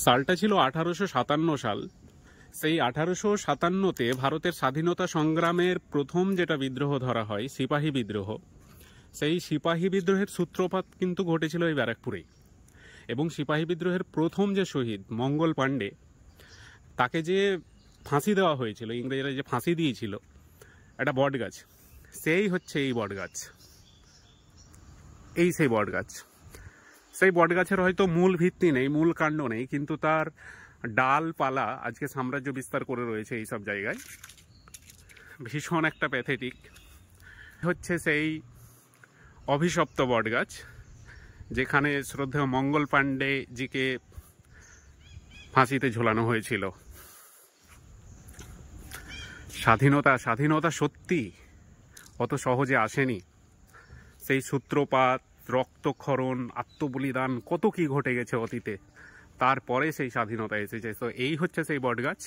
সালটা ছিল 1857 সাল। সেই 1857-তে ভারতের স্বাধীনতা সংগ্রামের প্রথম যেটা বিদ্রোহ ধরা হয়, সিপাহী বিদ্রোহ, সেই সিপাহী বিদ্রোহের সূত্রপাত কিন্তু ঘটেছিল এই ব্যারাকপুরেই। এবং সিপাহী বিদ্রোহের প্রথম যে শহীদ মঙ্গল পাণ্ডে, তাকে যে ফাঁসি দেওয়া হয়েছিল, ইংরেজরা যে ফাঁসি দিয়েছিল একটা বট গাছ, সেই হচ্ছে এই বট গাছ। এই সেই বট গাছ। সেই বট গাছের হয়তো মূল ভিত্তি নেই, মূল কাণ্ড নেই, কিন্তু তার ডালপালা আজকে সাম্রাজ্য বিস্তার করে রয়েছে এই সব জায়গায়। ভীষণ একটা প্যাথেটিক হচ্ছে সেই অভিশপ্ত বট গাছ, যেখানে শ্রদ্ধেয় মঙ্গল পাণ্ডে জিকে ফাঁসিতে ঝোলানো হয়েছিল। স্বাধীনতা সত্যি অত সহজে আসেনি। সেই সূত্রপাত, রক্তক্ষরণ, আত্মবলিদান, কত কি ঘটে গেছে অতীতে, তারপরে সেই স্বাধীনতা এসেছে। তো এই হচ্ছে সেই বটগাছ।